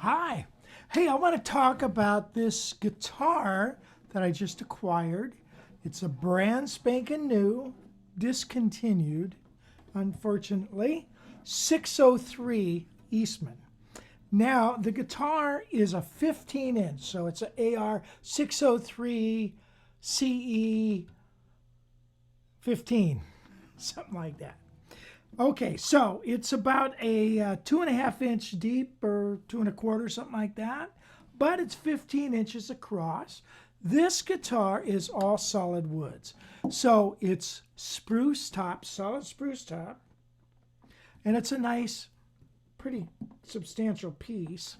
Hi. Hey, I want to talk about this guitar that I just acquired. It's a brand spanking new, discontinued, unfortunately, 603 Eastman. Now, the guitar is a 15-inch, so it's an AR603 CE 15, something like that. Okay, so it's about a 2.5 inch deep or 2 1/4, something like that, but it's 15 inches across. This guitar is all solid woods. So it's spruce top, solid spruce top, and it's a nice, pretty substantial piece.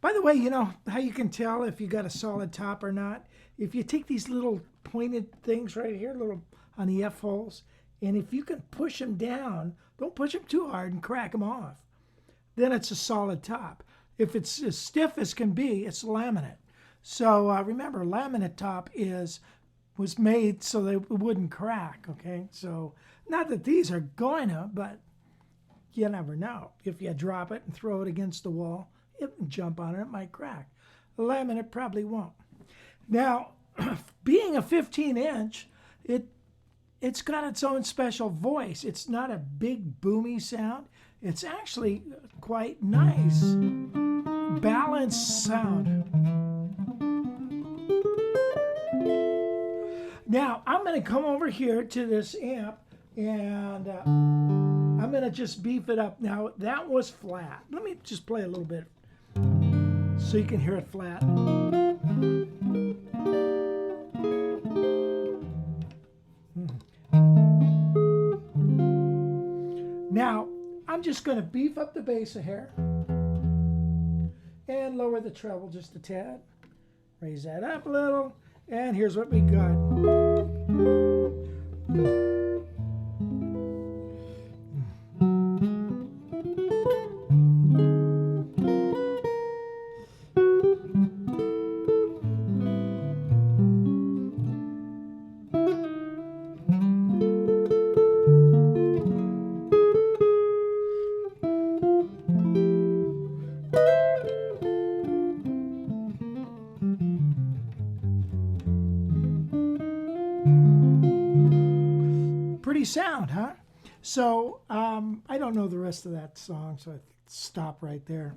By the way, you know how you can tell if you got a solid top or not? If you take these little pointed things right here, little on the F holes, and if you can push them down, don't push them too hard and crack them off, then it's a solid top. If it's as stiff as can be, it's laminate. So remember, laminate top was made so that it wouldn't crack, okay? So not that these are going to, but you never know. If you drop it and throw it against the wall, it can jump on it, it might crack. The laminate probably won't. Now, being a 15-inch, it's got its own special voice. It's not a big boomy sound. It's actually quite nice, balanced sound. Now, I'm going to come over here to this amp and I'm going to just beef it up. Now, that was flat. Let me just play a little bit so you can hear it flat. Now, I'm just going to beef up the bass a hair and lower the treble just a tad. Raise that up a little, and here's what we got. Pretty sound, huh? So I don't know the rest of that song, so I stop right there.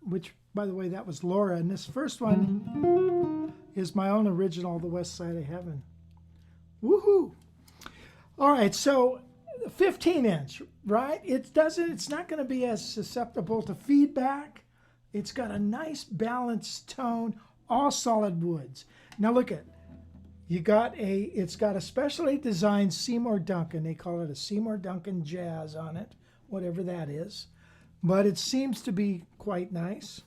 Which, by the way, that was Laura. And this first one is my own original, The West Side of Heaven. Woohoo! All right, so 15-inch, right? It's not going to be as susceptible to feedback. It's got a nice balanced tone, all solid woods. Now look at. It's got a specially designed Seymour Duncan. They call it a Seymour Duncan Jazz on it, whatever that is. But it seems to be quite nice.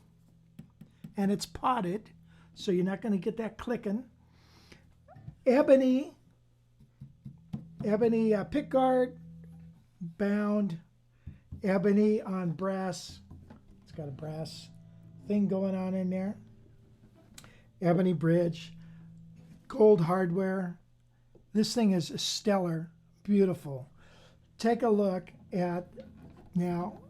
And it's potted, so you're not going to get that clicking. Ebony pickguard, bound, ebony on brass. It's got a brass thing going on in there. Ebony bridge. Gold hardware. This thing is stellar, beautiful. Take a look at now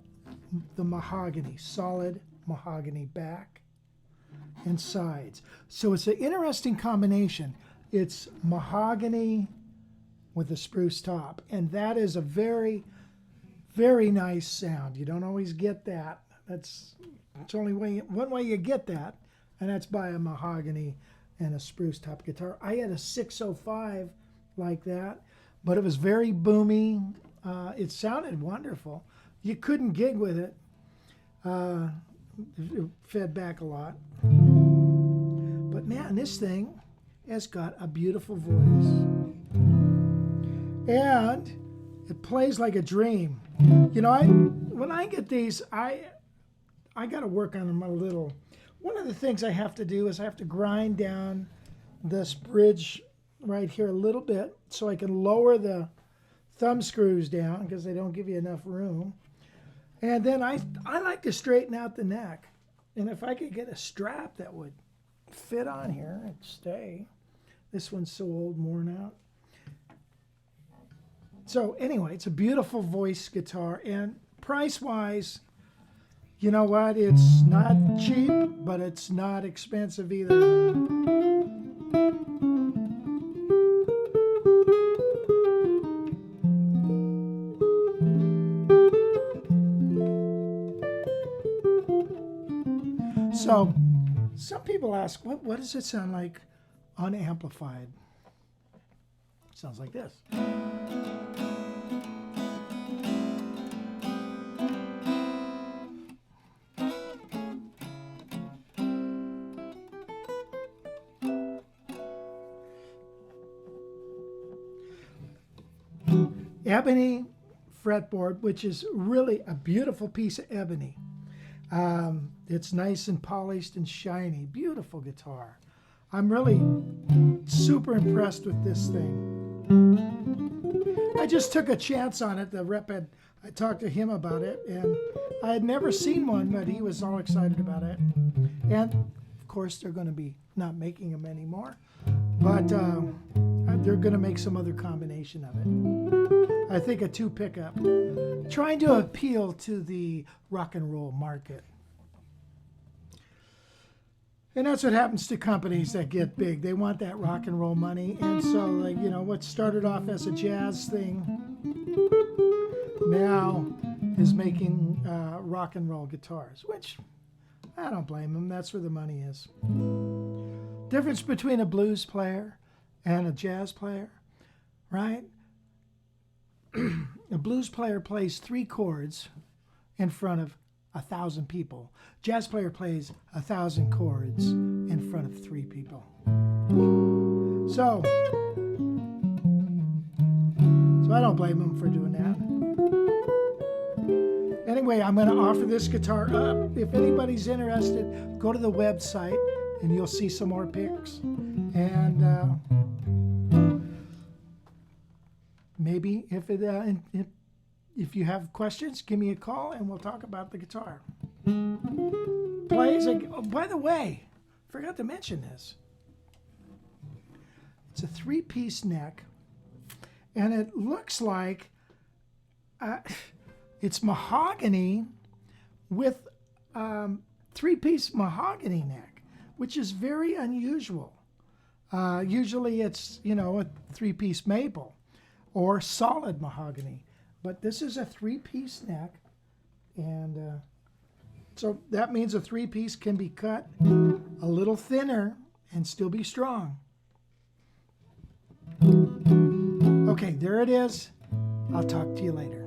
the mahogany, solid mahogany back and sides. So it's an interesting combination. It's mahogany with a spruce top, and that is a very, very nice sound. You don't always get that. It's only one way you get that, and that's by a mahogany and a spruce top guitar. I had a 605 like that, but it was very boomy. It sounded wonderful. You couldn't gig with it. It fed back a lot. But man, this thing has got a beautiful voice. And it plays like a dream. You know, when I get these, I got to work on them a little. One of the things I have to do is I have to grind down this bridge right here a little bit so I can lower the thumb screws down because they don't give you enough room. And then I like to straighten out the neck. And if I could get a strap that would fit on here and stay. This one's so old, worn out. So anyway, it's a beautiful voice guitar. And price-wise, you know what? It's not cheap, but it's not expensive either. So, some people ask, what does it sound like unamplified? It sounds like this. Ebony fretboard, which is really a beautiful piece of ebony. It's nice and polished and shiny. Beautiful guitar. I'm really super impressed with this thing. I just took a chance on it. The rep I talked to him about it, and I had never seen one, but he was all excited about it. And of course, they're going to be not making them anymore, but they're going to make some other combination of it. I think a 2 pickup, trying to appeal to the rock and roll market. And that's what happens to companies that get big. They want that rock and roll money. And so, like, you know, what started off as a jazz thing now is making rock and roll guitars, which I don't blame them. That's where the money is. Difference between a blues player and a jazz player, right? A blues player plays 3 chords in front of 1,000 people. Jazz player plays 1,000 chords in front of 3 people. So I don't blame them for doing that. Anyway, I'm going to offer this guitar up. If anybody's interested, go to the website and you'll see some more pics. And maybe if you have questions, give me a call and we'll talk about the guitar. Plays. Oh, by the way, forgot to mention this. It's a 3-piece neck, and it looks like it's mahogany with 3-piece mahogany neck, which is very unusual. Usually it's, you know, a 3-piece maple or solid mahogany. But this is a 3-piece neck, and so that means a 3-piece can be cut a little thinner and still be strong. Okay, there it is. I'll talk to you later.